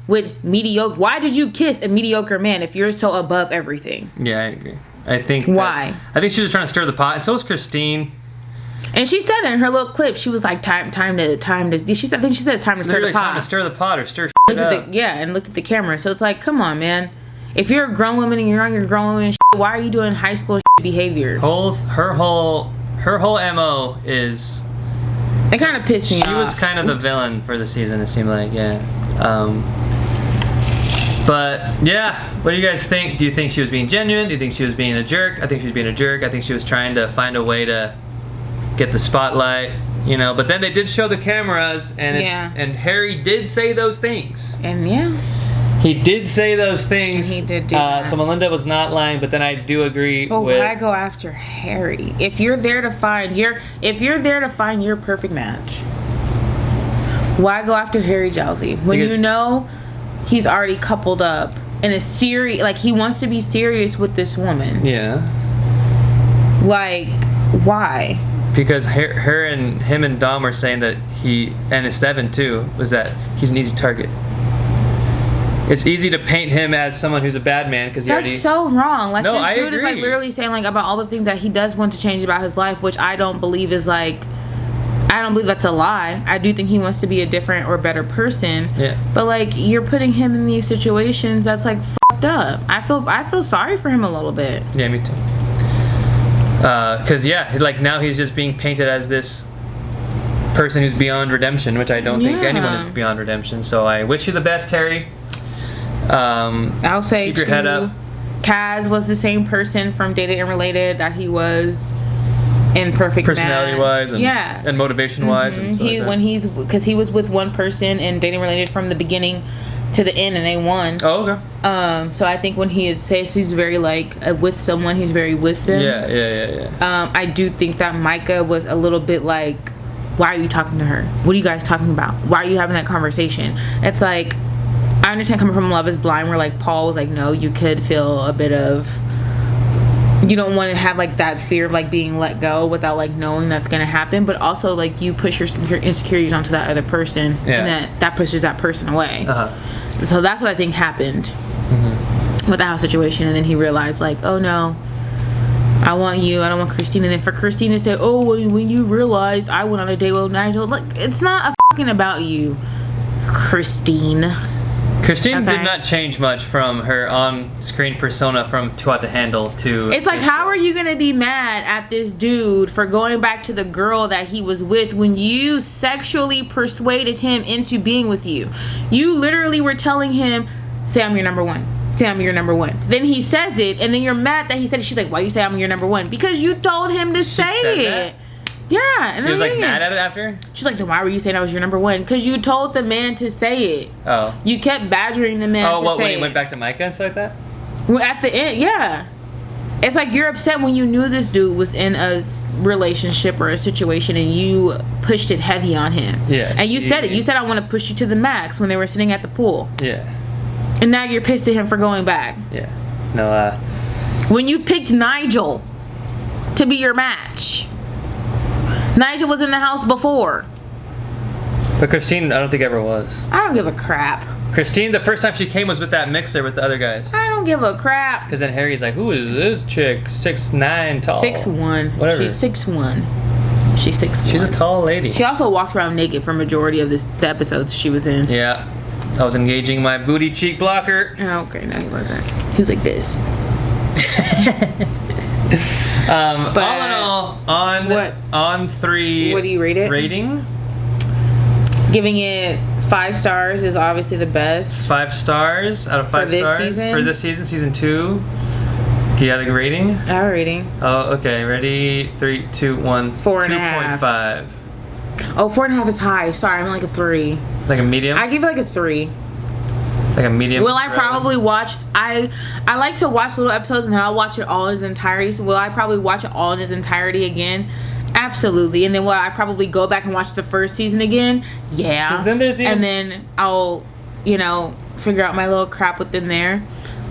with mediocre? Why did you kiss a mediocre man if you're so above everything? Yeah, I agree. I think why? I think she was trying to stir the pot, and so was Christine. And she said in her little clip, she was like, time to. I think she said it's time to stir the pot. Time to stir the pot or stir shit up. And looked at the camera. So it's like, come on, man. If you're a grown woman and you're on your grown woman, why are you doing high school behaviors? Her whole MO is. It kind of pissed me off. She was kind of the villain for the season. It seemed like, yeah. But yeah, what do you guys think? Do you think she was being genuine? Do you think she was being a jerk? I think she was being a jerk. I think she was trying to find a way to get the spotlight, you know. But then they did show the cameras, and and Harry did say those things. And yeah, he did say those things. He did do that. So Melinda was not lying, but then I do agree. But why go after Harry if you're there to find your perfect match? Why go after Harry Jowsey when you know he's already coupled up and is serious? Like, he wants to be serious with this woman. Yeah. Like, why? Because him and Dom were saying that and Steven too, was that he's an easy target. it's easy to paint him as someone who's a bad man because he That's already. so wrong. Like, No, this I dude is like agree. literally saying like about all the things that he does want to change about his life, which I don't believe is like, I don't believe that's a lie. I do think he wants to be a different or better person. Yeah. But like, you're putting him in these situations that's like fucked up. I feel sorry for him a little bit. Yeah, me too. Cause yeah, like now he's just being painted as this person who's beyond redemption, which I don't think Yeah. anyone is beyond redemption. So I wish you the best, Harry. I'll say Keep your head up. Kaz was the same person from Dated and Related that he was in Perfect Match. Personality-wise and, yeah, and motivation-wise. And stuff he like when that. because he was with one person in Dating Related from the beginning to the end, and they won. Oh, okay. So I think when he says he's very like with someone, he's very with them. Yeah. I do think that Micah was a little bit like, why are you talking to her? What are you guys talking about? Why are you having that conversation? It's like, I understand coming from Love is Blind where like Paul was like, no, you could feel a bit of, you don't want to have like that fear of like being let go without like knowing that's going to happen, but also like you push your insecurities onto that other person, and that pushes that person away. So that's what I think happened with the house situation. And then he realized like, oh no, I want you, I don't want Christine. And then for Christine to say, oh, when you realized I went on a date with Nigel, look, it's not fucking about you, Christine. Christine did not change much from her on-screen persona from Too Hot to Handle to... It's like, how are you going to be mad at this dude for going back to the girl that he was with when you sexually persuaded him into being with you? You literally were telling him, say I'm your number one. Say I'm your number one. Then he says it, and then you're mad that he said it. She's like, why you say I'm your number one? Because you told him to say it. Yeah. And she was like mad at it after? She's like, then why were you saying I was your number one? Because you told the man to say it. Oh. You kept badgering the man to say it. Oh, when he went back to Micah and stuff like that? Well, at the end, yeah. It's like you're upset when you knew this dude was in a relationship or a situation and you pushed it heavy on him. Yeah. And you said it. You said, I want to push you to the max when they were sitting at the pool. Yeah. And now you're pissed at him for going back. Yeah. No, when you picked Nigel to be your match. Nigel was in the house before. But Christine, I don't think ever was. I don't give a crap. Christine, the first time she came was with that mixer with the other guys. I don't give a crap. Because then Harry's like, who is this chick? 6'9", tall. 6'1". Whatever. She's 6'1". She's 6'1". She's a tall lady. She also walked around naked for majority of the episodes she was in. Yeah. I was engaging my booty cheek blocker. Oh, okay, no, he wasn't. He was like this. But all in all, on 3. What do you rate it? Rating? Giving it 5 stars is obviously the best. 5 stars out of 5 For this stars season? for this season, season 2. You got a rating? Our rating. Oh, okay. Ready? 3, 2, 1. 4.5. 2.5. Oh, 4.5 is high. Sorry, I'm like a 3. Like a medium? I give it like a 3. Like a medium. Will I probably watch? I like to watch little episodes and then I'll watch it all in its entirety. So will I probably watch it all in its entirety again? Absolutely. And then will I probably go back and watch the first season again? Yeah. 'Cause then there's even... And then I'll, figure out my little crap within there.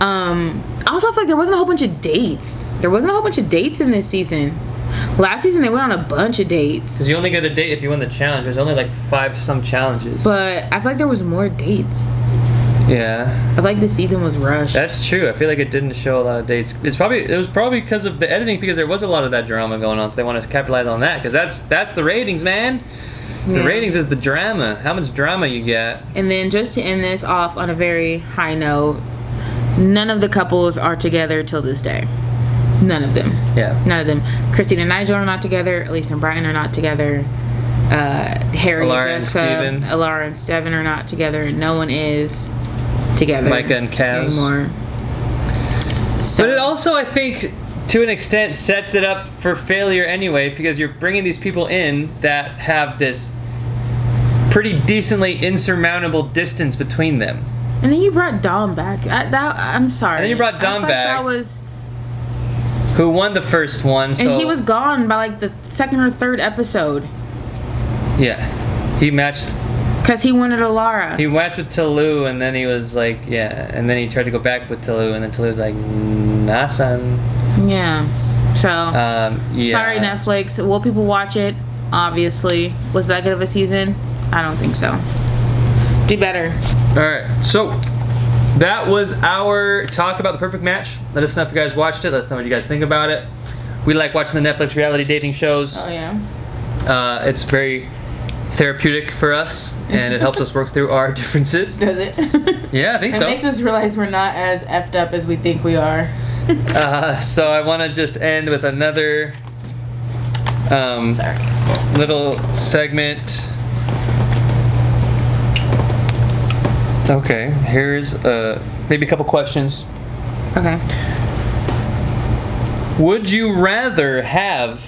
I also feel like there wasn't a whole bunch of dates. There wasn't a whole bunch of dates in this season. Last season they went on a bunch of dates. Because you only get a date if you win the challenge. There's only like 5 some challenges. But I feel like there was more dates. Yeah. I feel like this season was rushed. That's true. I feel like it didn't show a lot of dates. It was probably because of the editing, because there was a lot of that drama going on, so they want to capitalize on that, because that's the ratings, man. The ratings is the drama. How much drama you get. And then just to end this off on a very high note, none of the couples are together till this day. None of them. Yeah. None of them. Christine and Nigel are not together. Elise and Brian are not together. Harry Alara and Jessica, and Steven. Alara and Steven are not together. No one is together. Micah and Kaz. Anymore. So, But it also, I think, to an extent, sets it up for failure anyway, because you're bringing these people in that have this pretty decently insurmountable distance between them. and then you brought Dom back. I'm sorry. And then you brought Dom I back. That was. Who won the first one, so... And he was gone by like the second or third episode. Yeah. He matched... Because he wanted Alara. He matched with Talou, and then he was like, yeah. And then he tried to go back with Talou, and then Talou's like, nah, son. Yeah. So, yeah. sorry, Netflix. Will people watch it? Obviously. Was that good of a season? I don't think so. Do better. Alright, so... that was our talk about The Perfect Match. Let us know if you guys watched it. Let us know what you guys think about it. We like watching the Netflix reality dating shows. Oh, yeah. It's very therapeutic for us, and it helps us work through our differences. Does it? Yeah, I think so. It makes us realize we're not as effed up as we think we are. So I want to just end with another little segment. Okay, here's maybe a couple questions. Okay. Would you rather have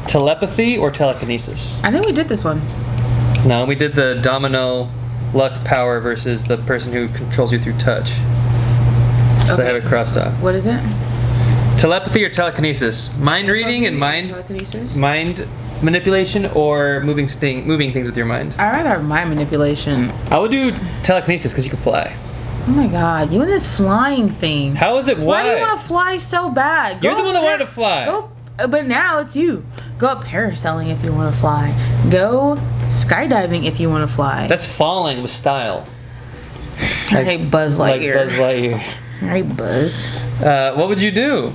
telepathy or telekinesis? I think we did this one. No, we did the domino luck power versus the person who controls you through touch. So I have it crossed off. What is it? Telepathy or telekinesis? Mind reading and telekinesis? mind manipulation, or moving things with your mind? I'd rather have mind manipulation. I would do telekinesis because you can fly. Oh my god, you and this flying thing. How is it? Why do you want to fly so bad? You're the one that wanted to fly. But now it's you. Go up parasailing if you want to fly. Go skydiving if you want to fly. That's falling with style. I hate Buzz Lightyear. Like Buzz Lightyear. I hate Buzz. What would you do?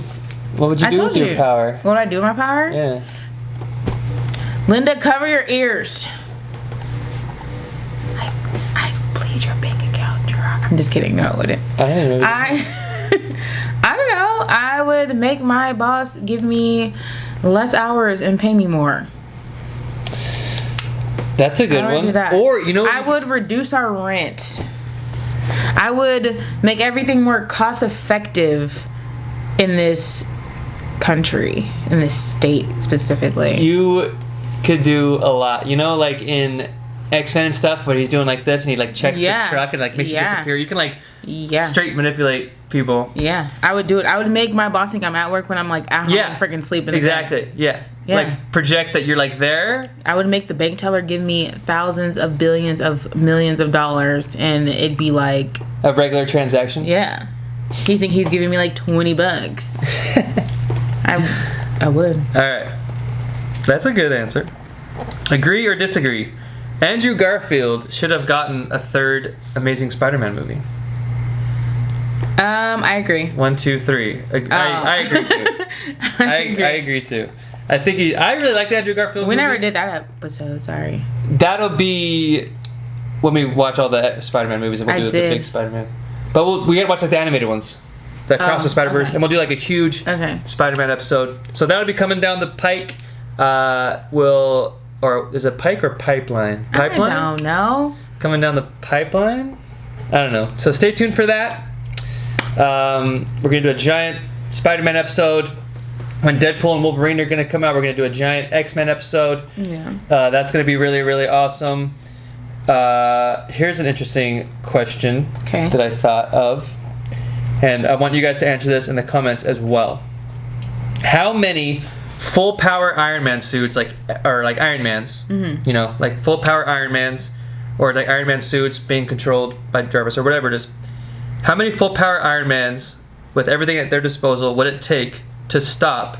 What would you do with your power? What would I do with my power? Yeah. Linda, cover your ears. I bleed your bank account, Gerard. I'm just kidding. No, I wouldn't. I don't know. I would make my boss give me less hours and pay me more. That's a good one. Do that. Or, you know, I would reduce our rent. I would make everything more cost effective in this country, in this state specifically. You could do a lot. You know, like in X-Men and stuff, where he's doing like this and he like checks the truck and like makes you disappear. You can like straight manipulate people. Yeah, I would do it. I would make my boss think I'm at work when I'm like at home freaking sleeping. Exactly. Yeah. Like project that you're like there. I would make the bank teller give me thousands of billions of millions of dollars, and it'd be like a regular transaction. Yeah. He think he's giving me like $20. I would. All right. That's a good answer. Agree or disagree? Andrew Garfield should have gotten a third Amazing Spider-Man movie. I agree. 1, 2, 3. I agree too. I agree too. I think I really like the Andrew Garfield movies. Never did that episode, sorry. That'll be when we watch all the Spider-Man movies, and we'll do the big Spider-Man. But we gotta watch like the animated ones. That Cross the Spider-Verse, and we'll do like a huge Spider-Man episode. So that'll be coming down the pike. Or is it pike or pipeline? Pipeline? I don't know. Coming down the pipeline? I don't know. So stay tuned for that. We're gonna do a giant Spider-Man episode. When Deadpool and Wolverine are gonna come out, we're gonna do a giant X-Men episode. Yeah. That's gonna be really, really awesome. Here's an interesting question that I thought of. And I want you guys to answer this in the comments as well. How many full power Iron Man suits, like Iron Man's, you know, like full power Iron Man's, or like Iron Man suits being controlled by Jarvis or whatever it is, how many full power Iron Mans with everything at their disposal would it take to stop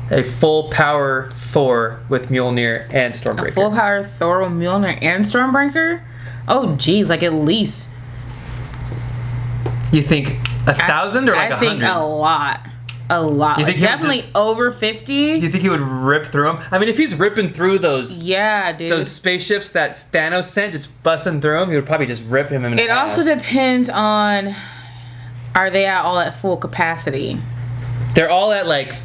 a full power Thor with Mjolnir and Stormbreaker? A full power Thor with Mjolnir and Stormbreaker? Oh geez, like at least. You think 1,000 or like 100? I think a lot. A lot. Like definitely over 50. Do you think he would rip through them? I mean, if he's ripping through those those spaceships that Thanos sent, just busting through them, he would probably just rip him in half. It also depends on, are they all at full capacity? They're all at like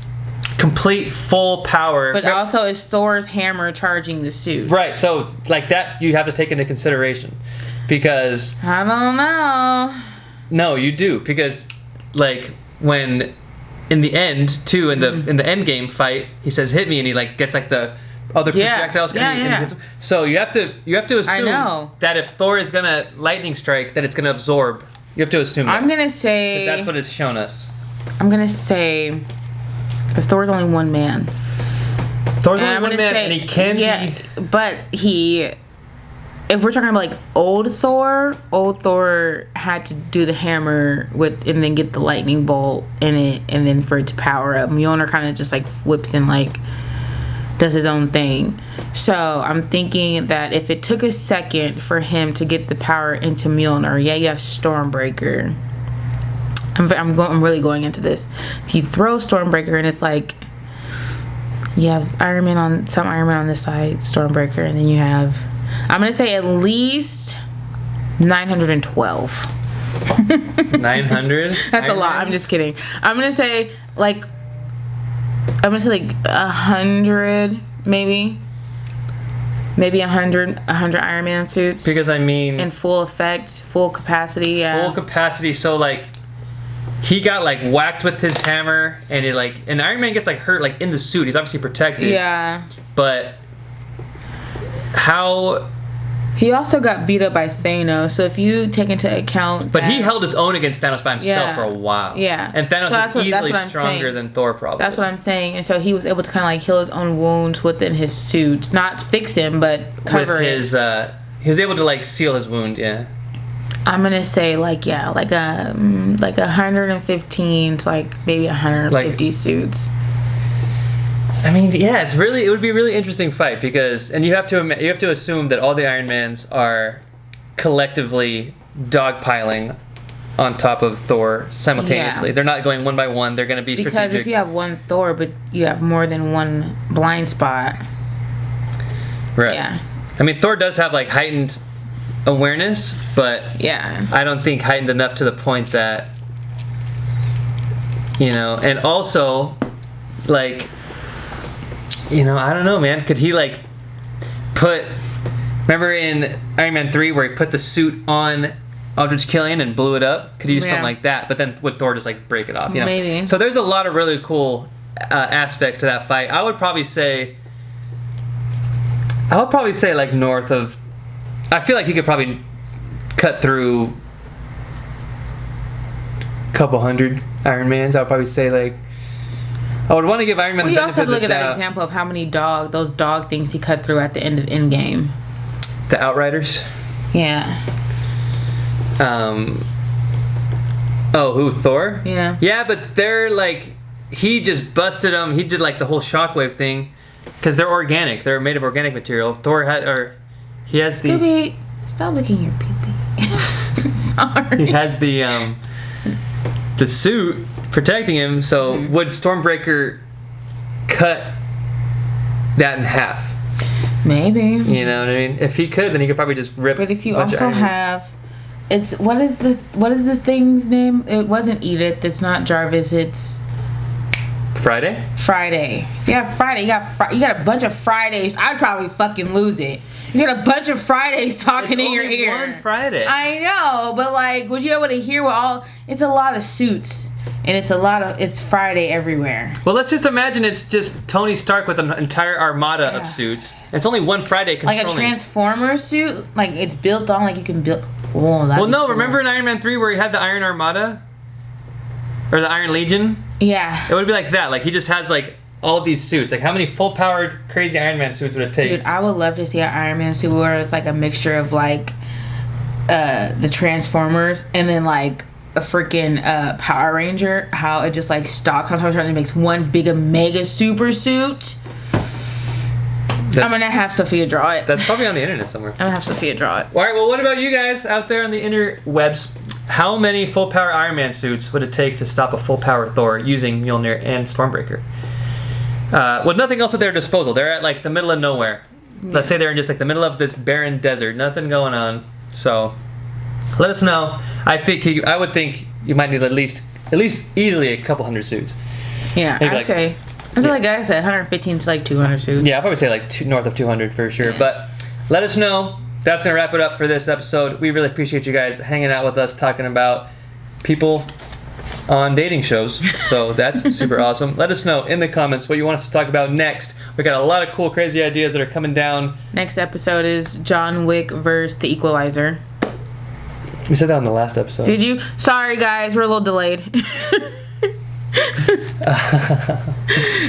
complete full power. But also is Thor's hammer charging the suit? Right, so like that you have to take into consideration. Because I don't know. No, you do. Because like when in the end too, in the end game fight, he says hit me and he like gets like the other projectiles and he hits him. So you have to assume that if Thor is gonna lightning strike, that it's gonna absorb. You have to assume that. I'm gonna say, because that's what it's shown us. I'm gonna say, because Thor's only one man. Thor's only one man, and he can be. But if we're talking about like old Thor had to do the hammer and then get the lightning bolt in it, and then for it to power up. Mjolnir kind of just like whips in like does his own thing. So I'm thinking that if it took a second for him to get the power into Mjolnir, yeah, you have Stormbreaker. I'm really going into this. If you throw Stormbreaker and it's like you have Iron Man on this side, Stormbreaker, and then you have, I'm gonna say at least 912. 900. That's a lot. I'm just kidding. I'm gonna say like 100, maybe 100 Iron Man suits. Because I mean, in full effect, full capacity. Yeah. Full capacity. So like, he got like whacked with his hammer, and and Iron Man gets like hurt like in the suit. He's obviously protected. Yeah. But how? He also got beat up by Thanos. So if you take into account, but he held his own against Thanos by himself for a while. Yeah. And Thanos is easily stronger than Thor, probably. That's what I'm saying. And so he was able to kind of like heal his own wounds within his suit, not fix him, but cover with his, it. He was able to like seal his wound. Yeah. I'm gonna say like 115 to like maybe 150 suits. I mean, yeah, it would be a really interesting fight because, and you have to assume that all the Iron Mans are collectively dogpiling on top of Thor simultaneously. Yeah. They're not going one by one. They're going to be strategic. Because if you have one Thor, but you have more than one blind spot. Right. Yeah. I mean, Thor does have like heightened awareness, but yeah, I don't think heightened enough to the point that, and also like, I don't know, man. Could he like remember in Iron Man 3 where he put the suit on Aldrich Killian and blew it up? Could he do something like that? But then with Thor just like break it off, Maybe. So there's a lot of really cool aspects to that fight. I would probably say like north of, I feel like he could probably cut through a couple hundred Iron Mans. I would probably say like, I would want to give Iron Man the benefit of the doubt. We also have to look at that example of how many those dog things he cut through at the end of Endgame. The Outriders? Yeah. Who, Thor? Yeah. Yeah, but they're like, he just busted them. He did like the whole shockwave thing because they're organic. They're made of organic material. He has the... Scooby, stop licking your pee-pee. Sorry. He has the suit protecting him, so would Stormbreaker cut that in half? Maybe. You know what I mean? If he could, then he could probably just rip. But if you also have, what is the thing's name? It wasn't Edith. It's not Jarvis. It's Friday. If you have Friday, you got a bunch of Fridays. I'd probably fucking lose it. You got a bunch of Fridays talking in your ear. One Friday. I know, but like, would you be able to hear what all? It's a lot of suits, and it's Friday everywhere. Well, let's just imagine it's just Tony Stark with an entire armada of suits. It's only one Friday controlling. Like a Transformer suit, like it's built on, like you can build. Oh, well, no, cool. Remember in Iron Man 3 where he had the Iron Armada, or the Iron Legion? Yeah. It would be like that. Like he just has like all these suits. Like how many full-powered crazy Iron Man suits would it take? Dude, I would love to see an Iron Man suit where it's like a mixture of like the Transformers and then like a freaking Power Ranger. How it just like stalks on top of each other and makes one big mega super suit. I'm gonna have Sophia draw it. That's probably on the internet somewhere. I'm gonna have Sophia draw it. All right. Well, what about you guys out there on the interwebs? How many full-power Iron Man suits would it take to stop a full-power Thor using Mjolnir and Stormbreaker? With nothing else at their disposal. They're at like the middle of nowhere. Yeah. Let's say they're in just like the middle of this barren desert. Nothing going on. So let us know. I would think you might need at least easily a couple hundred suits. Yeah, I'd say like I said, 115 to like 200 suits. Yeah, I'd probably say like north of 200 for sure. Yeah. But let us know. That's going to wrap it up for this episode. We really appreciate you guys hanging out with us, talking about people on dating shows. So that's super awesome. Let us know in the comments what you want us to talk about next. We got a lot of cool, crazy ideas that are coming down. Next episode is John Wick versus The Equalizer. We said that on the last episode. Did you? Sorry, guys. We're a little delayed.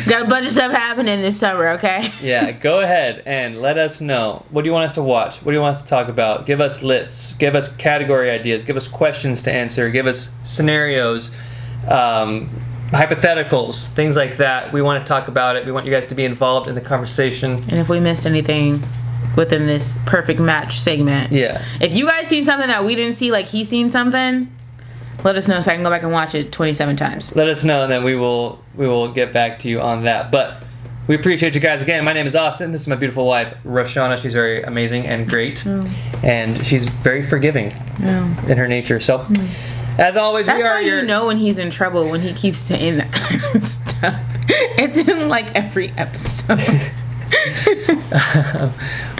Got a bunch of stuff happening this summer, okay? Yeah, go ahead and let us know. What do you want us to watch? What do you want us to talk about? Give us lists. Give us category ideas. Give us questions to answer. Give us scenarios. hypotheticals, things like that. We want to talk about it. We want you guys to be involved in the conversation. And if we missed anything within this perfect match segment, if you guys seen something that we didn't see, like he's seen something, let us know so I can go back and watch it 27 times. Let us know, and then we will get back to you on that. But we appreciate you guys again. My name is Austin. This is my beautiful wife, Roshana. She's very amazing and great, and she's very forgiving in her nature. So, as always, That's we are how you know when he's in trouble, when he keeps saying that kind of stuff. It's in like every episode.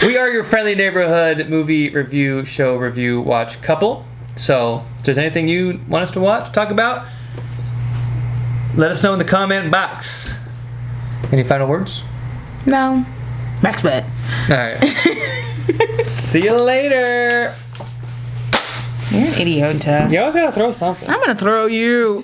We are your friendly neighborhood movie review, show review, watch couple. So, if there's anything you want us to watch, talk about, let us know in the comment box. Any final words? No. Max bet. All right. See you later. You're an idiota. You always gotta throw something. I'm gonna throw you.